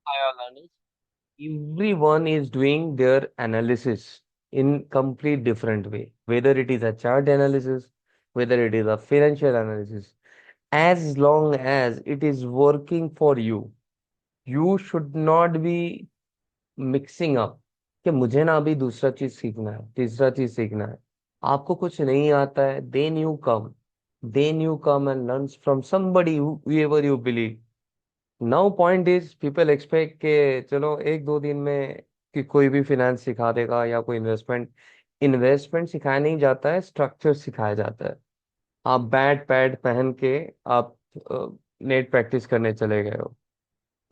Hi, Alanis. Everyone is doing their analysis in complete different way. Whether it is a chart analysis, whether it is a financial analysis, as long as it is working for you should not be mixing up कि मुझे ना अभी दूसरा चीज सीखना है, तीसरा चीज सीखना है। आपको कुछ नहीं आता है, then you come and learn from somebody whoever you believe. Now point is people expect के चलो एक दो दिन में कि कोई भी फिनेंस सिखा देगा या कोई इन्वेस्टमेंट इन्वेस्टमेंट सिखाया नहीं जाता है, स्ट्रक्चर सिखाया जाता है। आप बैट पैड पहन के आप नेट प्रैक्टिस करने चले गए हो,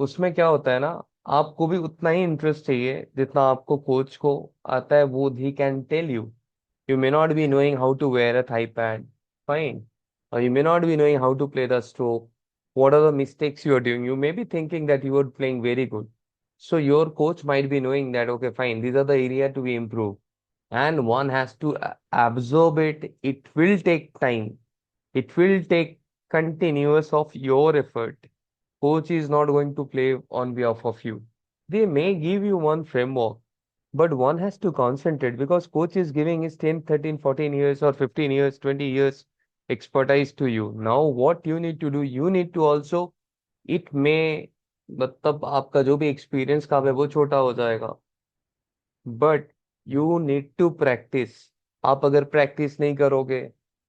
उसमें क्या होता है ना, आपको भी उतना ही इंटरेस्ट चाहिए जितना आपको कोच को आता है, वो ही can tell you. You may not be knowing how to wear a thigh pad, fine. Or you may not be knowing how to play the stroke. What are the mistakes you are doing? You may be thinking that you are playing very good. So your coach might be knowing that, okay, fine, these are the area to be improved. And one has to absorb it. It will take time. It will take continuous of your effort. Coach is not going to play on behalf of you. They may give you one framework, but one has to concentrate because coach is giving his 10, 13, 14 years or 15 years, 20 years expertise to you. Now what you need to do, you need to also, it may, मतलब आपका जो भी experience का है वो छोटा हो जाएगा, but you need to practice. आप अगर प्रैक्टिस नहीं करोगे,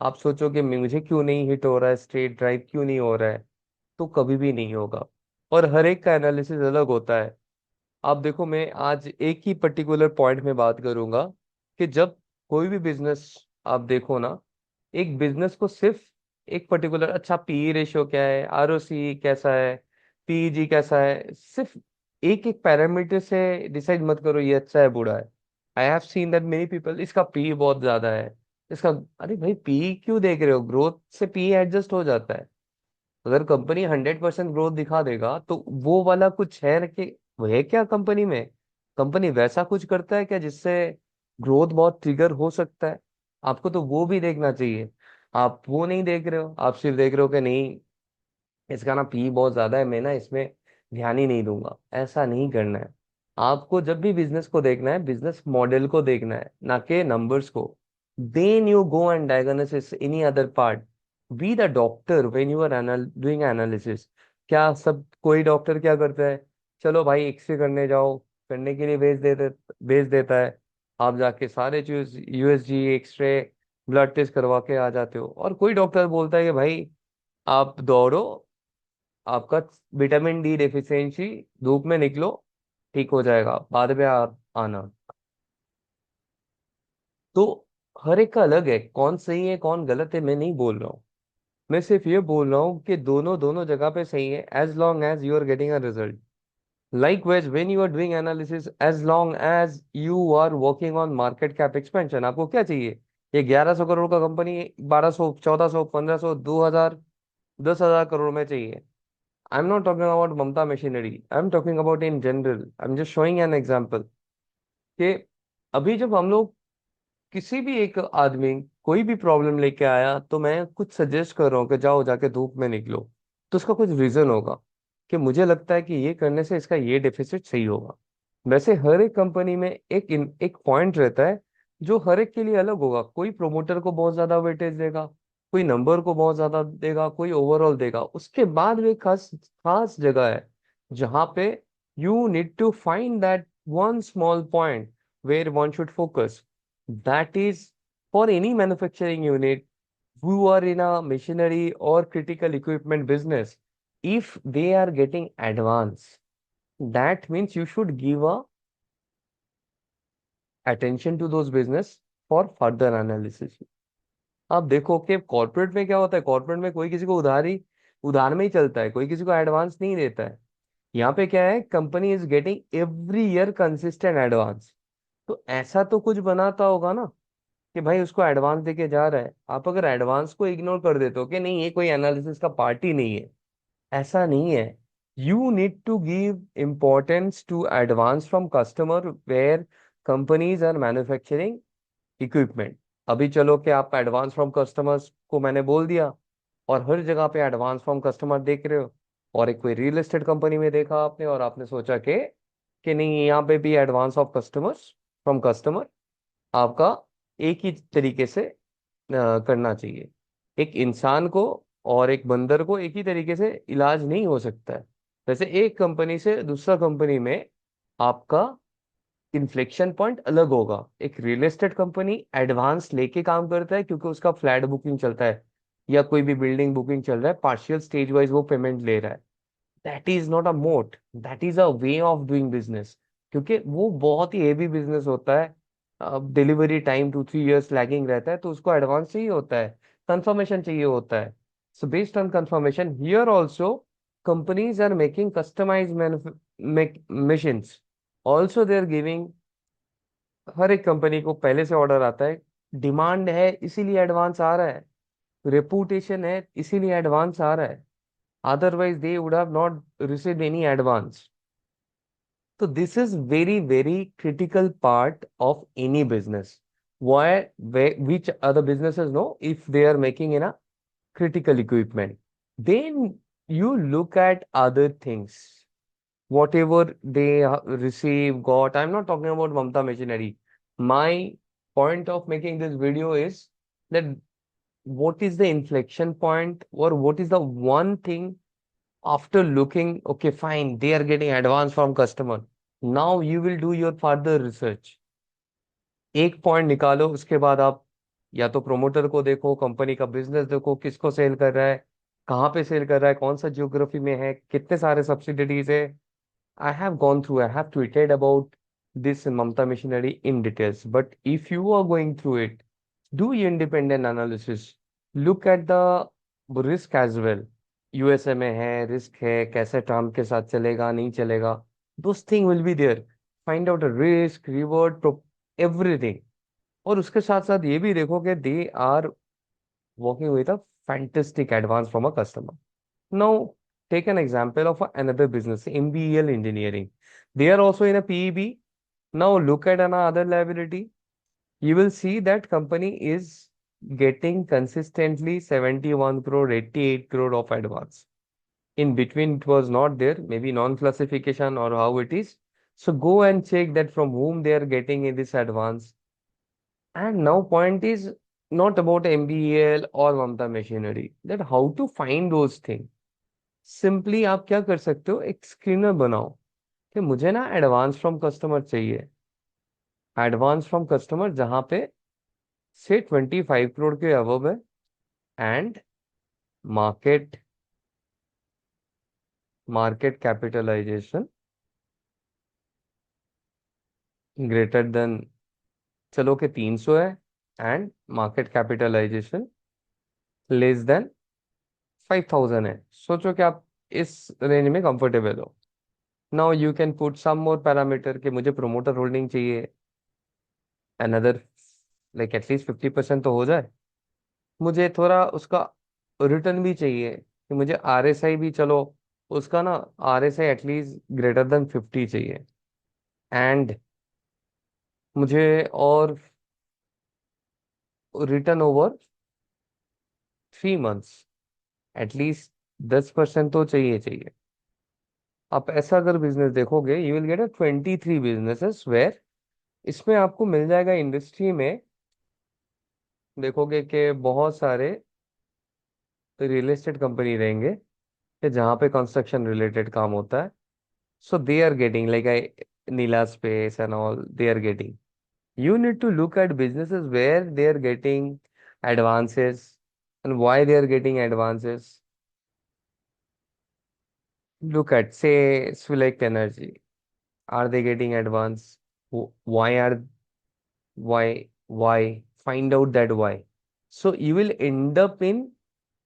आप सोचोगे मुझे क्यों नहीं हिट हो रहा है, स्ट्रेट ड्राइव क्यों नहीं हो रहा है, तो कभी भी नहीं होगा। और हर एक का एनालिसिस अलग होता है। आप देखो, मैं आज एक ही पर्टिकुलर पॉइंट में बात करूंगा कि जब कोई भी बिजनेस आप देखो ना, एक बिजनेस को सिर्फ एक पर्टिकुलर, अच्छा पीई रेशियो क्या है, आरओसी कैसा है, पीईजी कैसा है, सिर्फ एक एक पैरामीटर से डिसाइड मत करो ये अच्छा है बुरा है। I have seen that many people, इसका पी बहुत ज्यादा है, इसका, अरे भाई पी क्यों देख रहे हो, ग्रोथ से पी एडजस्ट हो जाता है। अगर कंपनी 100% ग्रोथ दिखा देगा तो वो वाला कुछ है ना कि वो है क्या कंपनी में, कंपनी वैसा कुछ करता है क्या जिससे ग्रोथ बहुत ट्रिगर हो सकता है। आपको तो वो भी देखना चाहिए। आप वो नहीं देख रहे हो, आप सिर्फ देख रहे हो कि नहीं इसका ना पी बहुत ज्यादा है, मैं ना इसमें ध्यान ही नहीं दूंगा। ऐसा नहीं करना है। आपको जब भी बिजनेस को देखना है, बिजनेस मॉडल को देखना है, ना कि नंबर्स को। Then you go and diagnosis any other part. Be the doctor when you are doing analysis. क्या सब कोई डॉक्टर क्या करता है, चलो भाई एक्सरे करने जाओ, करने के लिए भेज देता है। आप जाके सारे चीज यूएसजी एक्सरे ब्लड टेस्ट करवा के आ जाते हो। और कोई डॉक्टर बोलता है कि भाई आप दौड़ो, आपका विटामिन डी डेफिशिएंसी, धूप में निकलो, ठीक हो जाएगा, बाद में आना। तो हर एक का अलग है, कौन सही है कौन गलत है मैं नहीं बोल रहा हूँ। मैं सिर्फ ये बोल रहा हूँ कि दोनों दोनों जगह पे सही है, as long as you are getting a result. Likewise, when you are doing analysis, as long as you are working on market cap expansion, आपको क्या चाहिए, ये 1100 करोड़ का कंपनी 1200, 1400, 1500, 2000, 10,000 करोड़ में चाहिए। I am not talking about Mamata machinery, I am talking about in general, I am just showing an example कि अभी जब हम लोग किसी भी एक आदमी कोई भी प्रॉब्लम लेके आया तो मैं कुछ सजेस्ट कर रहा हूँ कि जाओ जाके धूप में निकलो, तो उसका कुछ रीजन होगा कि मुझे लगता है कि ये करने से इसका ये डेफिसिट सही होगा। वैसे हर एक कंपनी में एक पॉइंट रहता है जो हर एक के लिए अलग होगा। कोई प्रोमोटर को बहुत ज्यादा वेटेज देगा, कोई नंबर को बहुत ज्यादा देगा, कोई ओवरऑल देगा। उसके बाद भी एक खास खास जगह है जहाँ पे you need to find that one small point where one should focus. That is for any manufacturing unit who are in a machinery or critical equipment business. If they are getting advanced, that means you should give a attention to those business for further analysis. आप देखो कि corporate में क्या होता है, corporate में कोई किसी को उधार में ही चलता है, कोई किसी को एडवांस नहीं देता है। यहाँ पे क्या है, company is getting every year consistent advance. तो ऐसा तो कुछ बनाता होगा ना कि भाई उसको एडवांस देके जा रहा है। आप अगर एडवांस को इग्नोर कर देते हो कि नहीं ये कोई एनालिसिस का पार्ट ही नहीं है, ऐसा नहीं है। You need to give importance to advance from customer where companies are manufacturing equipment. अभी चलो कि आप एडवांस फ्रॉम कस्टमर्स को मैंने बोल दिया और हर जगह पे एडवांस फ्रॉम कस्टमर देख रहे हो, और एक कोई रियल एस्टेट कंपनी में देखा आपने और आपने सोचा कि नहीं, यहाँ पे भी advance of customers from customer आपका एक ही तरीके से करना चाहिए। एक इंसान को और एक बंदर को एक ही तरीके से इलाज नहीं हो सकता है। जैसे एक कंपनी से दूसरा कंपनी में आपका इन्फ्लेक्शन पॉइंट अलग होगा। एक रियल एस्टेट कंपनी एडवांस लेके काम करता है क्योंकि उसका फ्लैट बुकिंग चलता है या कोई भी बिल्डिंग बुकिंग चल रहा है, पार्शियल स्टेज वाइज वो पेमेंट ले रहा है। दैट इज नॉट अ मोट, that is a way of doing business. क्योंकि वो बहुत ही हेवी बिजनेस होता है, डिलीवरी टाइम 2-3 इयर्स लैगिंग रहता है, तो उसको एडवांस चाहिए होता है, कंफर्मेशन चाहिए होता है। So based on confirmation here also companies are making customize machines also they are giving. हर एक कंपनी को पहले से ऑर्डर आता है, डिमांड है इसीलिए एडवांस आ रहा है, रेपुटेशन है इसीलिए एडवांस आ रहा है, otherwise they would have not received any advance. So this is very very critical part of any business. Which other businesses know if they are making in a critical equipment, then you look at other things, whatever they receive got. I'm not talking about Mamta machinery. My point of making this video is that what is the inflection point, or what is the one thing after looking, okay, fine, they are getting advance from customer. Now you will do your further research. एक point निकालो, उसके बाद आप या तो promoter को देखो, company का बिजनेस देखो, किसको सेल कर रहा है, कहाँ पे सेल कर रहा है, कौन सा जियोग्राफी में है, कितने सारे सब्सिडरीज है। I have gone through, I have tweeted about this Mamta machinery in details. But if you are going through it, do independent analysis. Look at the risk as well. USA में है, risk है, कैसे Trump के साथ चलेगा नहीं चलेगा, those thing will be there. Find out a risk, reward, everything. और उसके साथ साथ ये भी देखो कि they are working with a fantastic advance from a customer. Now, take an example of another business, MBEL Engineering. They are also in a PEB. Now, look at another liability. You will see that company is getting consistently 71 crore, 88 crore of advance. In between, it was not there, maybe non-classification or how it is. So go and check that from whom they are getting in this advance. And now point is not about MBEL or Mamta Machinery, that how to find those things. Simply आप क्या कर सकते हो, एक screener बनाओ कि मुझे ना एडवांस फ्रॉम कस्टमर चाहिए। एडवांस फ्रॉम कस्टमर जहां पे से 25 करोड़ के अबव है, and market market capitalisation greater than, चलो के 300 है, and market capitalisation less than 5,000 है। सोचो कि आप इस रेंज में कंफर्टेबल हो। Now you can put some more parameter कि मुझे प्रोमोटर होल्डिंग चाहिए, अनदर लाइक एटलीस्ट 50% तो हो जाए। मुझे थोड़ा उसका रिटर्न भी चाहिए कि मुझे आरएसआई भी, चलो उसका ना आरएसआई एटलीस्ट ग्रेटर देन 50 चाहिए। एंड मुझे और रिटर्न ओवर 3 मंथ्स एटलीस्ट 10% तो चाहिए चाहिए। आप ऐसा अगर बिजनेस देखोगे, you will get a 23 businesses where, इसमें आपको मिल जाएगा इंडस्ट्री में, देखोगे कि बहुत सारे रियल एस्टेट कंपनी रहेंगे कि जहाँ पे कंस्ट्रक्शन रिलेटेड काम होता है। So they are getting like Nila Space and all, they are getting. You need to look at businesses where they are getting advances and why they are getting advances. Look at, say, Select Energy. Are they getting advance? Why are, why? Find out that why. So you will end up in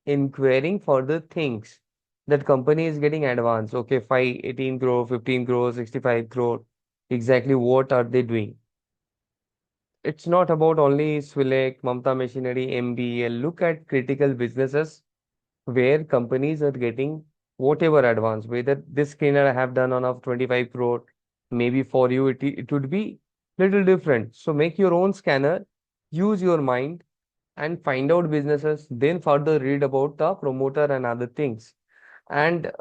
inquiring further things. That company is getting advance. Okay, 5, 18 crore, 15 crore, 65 crore. Exactly what are they doing? It's not about only Swilek, Mamta Machinery, MBEL. Look at critical businesses where companies are getting whatever advance. Whether this scanner I have done on of 25 crore, maybe for you it would be little different. So make your own scanner, use your mind, and find out businesses. Then further read about the promoter and other things. And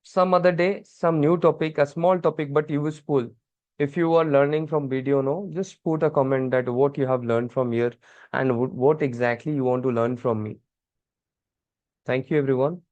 some other day, some new topic, a small topic but useful. If you are learning from video, no, just put a comment that what you have learned from here and what exactly you want to learn from me. Thank you, everyone.